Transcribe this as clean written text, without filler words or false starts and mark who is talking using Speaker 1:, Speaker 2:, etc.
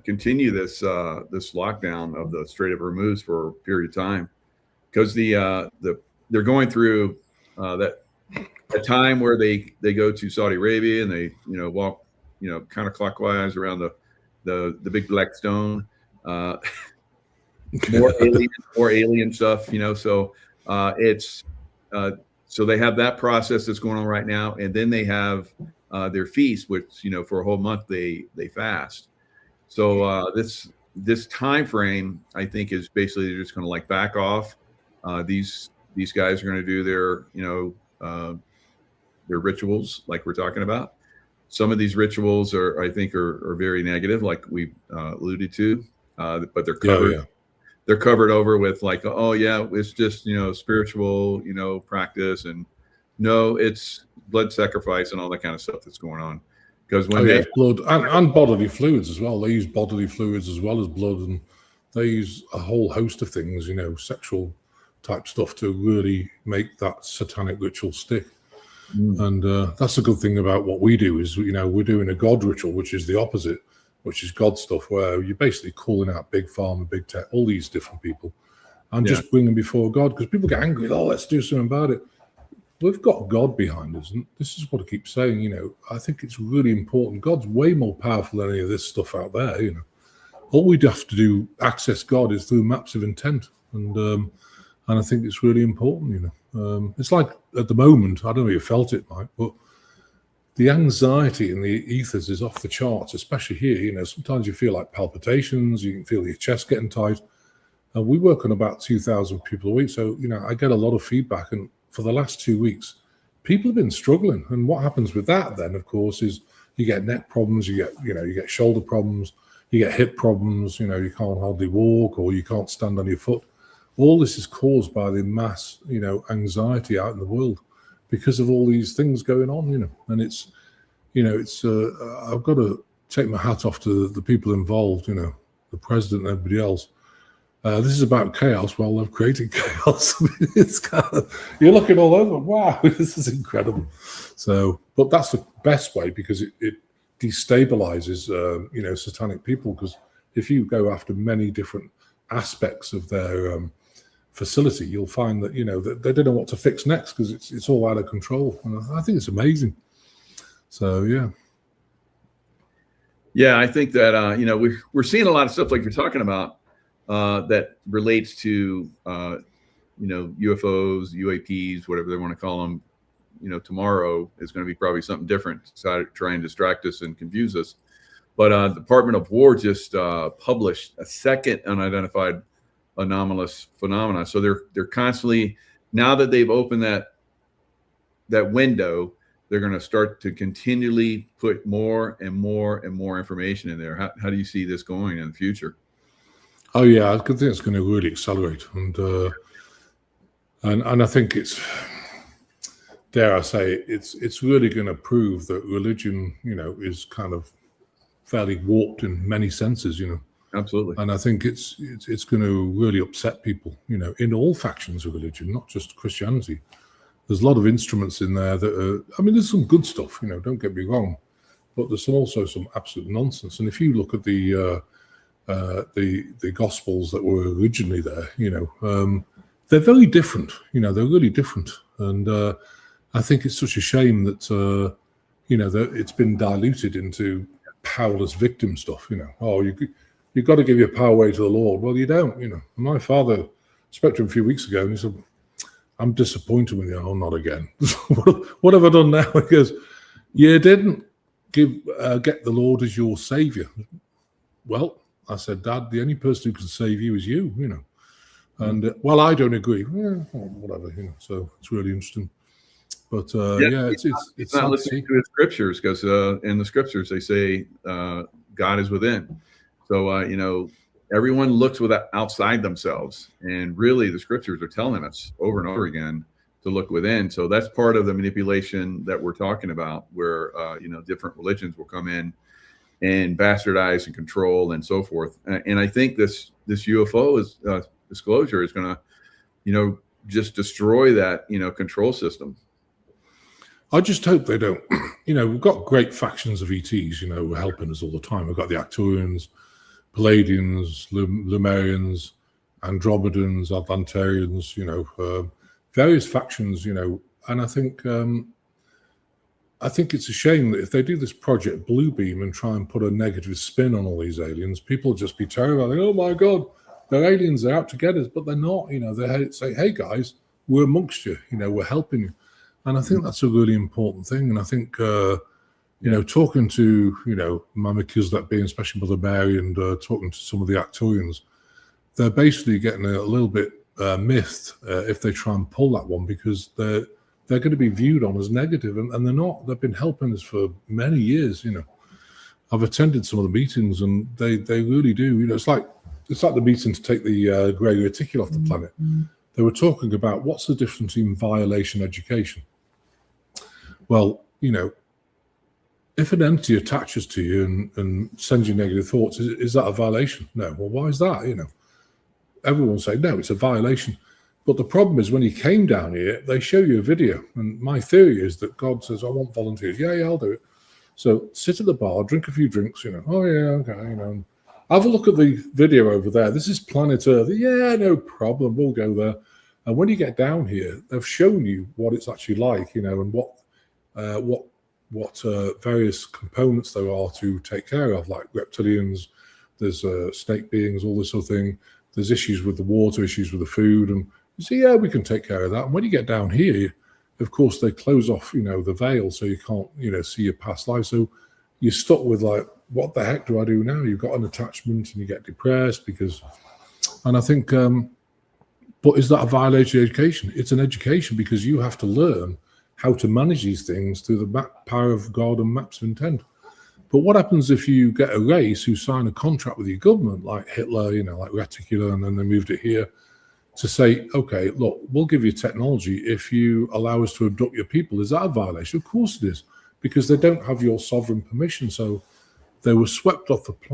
Speaker 1: continue this lockdown of the Strait of Hormuz for a period of time because they're going through that a time where they go to Saudi Arabia and they walk kind of clockwise around the big black stone. Uh, more alien stuff. So it's so they have that process that's going on right now, and then they have their feast, which for a whole month they fast. So this time frame, I think, is basically they're just going to like back off. These guys are going to do their rituals, like we're talking about. Some of these rituals I think, are very negative, like we alluded to, but they're covered.
Speaker 2: Yeah.
Speaker 1: They're covered over with like, oh yeah, it's just spiritual practice, and no, it's blood sacrifice and all that kind of stuff that's going on. Because when they
Speaker 2: blood and bodily fluids as well. They use bodily fluids as well as blood, and they use a whole host of things, sexual type stuff to really make that satanic ritual stick. And that's the good thing about what we do is, we're doing a God ritual, which is the opposite, which is God stuff, where you're basically calling out big pharma, big tech, all these different people, and just bring them before God, because people get angry. Oh, let's do something about it. We've got God behind us, and this is what I keep saying. I think it's really important. God's way more powerful than any of this stuff out there. All we'd have to do access God is through maps of intent, and I think it's really important. It's like at the moment, I don't know if you felt it, Mike, but the anxiety in the ethers is off the charts, especially here. Sometimes you feel like palpitations, you can feel your chest getting tight. We work on about 2,000 people a week, so I get a lot of feedback, and for the last 2 weeks, people have been struggling. And what happens with that then, of course, is you get neck problems, you get shoulder problems, you get hip problems, you can't hardly walk, or you can't stand on your foot. All this is caused by the mass, anxiety out in the world because of all these things going on, and it's I've got to take my hat off to the people involved, the president and everybody else. This is about chaos. Well, they've created chaos. It's kind of, you're looking all over. Wow, this is incredible. So, but that's the best way, because it destabilizes, satanic people. Because if you go after many different aspects of their facility, you'll find that that they don't know what to fix next, because it's all out of control. And I think it's amazing. So
Speaker 1: yeah, I think that we're seeing a lot of stuff like you're talking about. That relates to UFOs, UAPs, whatever they want to call them. Tomorrow is going to be probably something different to try and distract us and confuse us. But the Department of War just published a second unidentified anomalous phenomena. So they're constantly, now that they've opened that window, they're going to start to continually put more and more and more information in there. How do you see this going in the future?
Speaker 2: Oh yeah, I think it's going to really accelerate, and I think it's, dare I say, it's really going to prove that religion, is kind of fairly warped in many senses,
Speaker 1: Absolutely.
Speaker 2: And I think it's going to really upset people, in all factions of religion, not just Christianity. There's a lot of instruments in there that are, there's some good stuff, don't get me wrong, but there's also some absolute nonsense. And if you look at the Gospels that were originally there, they're very different. They're really different, and I think it's such a shame that that it's been diluted into powerless victim stuff. Oh, you've got to give your power away to the Lord. Well, you don't. My father spoke to him a few weeks ago, and he said, "I'm disappointed with you." Oh, not again. What have I done now? He goes, "You didn't get the Lord as your savior." Well, I said, "Dad, the only person who can save you is you, And well, I don't agree. Whatever, So it's really interesting. But it's
Speaker 1: not listening to the scriptures, because in the scriptures they say God is within. So everyone looks outside themselves, and really the scriptures are telling us over and over again to look within. So that's part of the manipulation that we're talking about, where different religions will come in and bastardize and control and so forth. And I think this UFO disclosure is going to, just destroy that, control system.
Speaker 2: I just hope they don't. We've got great factions of ETs, helping us all the time. We've got the Arcturians, Palladians, Lemurians, Andromedans, Atlantarians, various factions, and I think it's a shame that if they do this Project Bluebeam and try and put a negative spin on all these aliens, people will just be terrified. Like, oh my God, they're aliens, they're out to get us, but they're not. They say, hey guys, we're amongst you, we're helping you. And I think that's a really important thing. And I think, talking to, Mama Kizlet, especially Mother Mary, and talking to some of the Arcturians, they're basically getting a little bit miffed if they try and pull that one, because they're going to be viewed on as negative, and they're not. They've been helping us for many years. I've attended some of the meetings, and they really do. It's like the meeting to take the grey reticule off the planet. They were talking about what's the difference in violation and education. Well, if an entity attaches to you and sends you negative thoughts, is that a violation? No. Well, why is that? Everyone will say, no, it's a violation. But the problem is when you came down here, they show you a video. And my theory is that God says, I want volunteers. Yeah, I'll do it. So sit at the bar, drink a few drinks, oh, yeah, okay, have a look at the video over there. This is planet Earth. Yeah, no problem. We'll go there. And when you get down here, they've shown you what it's actually like, and what various components there are to take care of, like reptilians, there's snake beings, all this sort of thing. There's issues with the water, issues with the food, and you say, yeah, we can take care of that. And when you get down here, of course, they close off, the veil, so you can't, see your past life. So you're stuck with like, what the heck do I do now? You've got an attachment and you get depressed and I think, but is that a violation of education? It's an education, because you have to learn how to manage these things through the power of God and maps of intent. But what happens if you get a race who sign a contract with your government, like Hitler, like Reticula, and then they moved it here to say, okay, look, we'll give you technology if you allow us to abduct your people. Is that a violation? Of course it is, because they don't have your sovereign permission. So they were swept off the planet.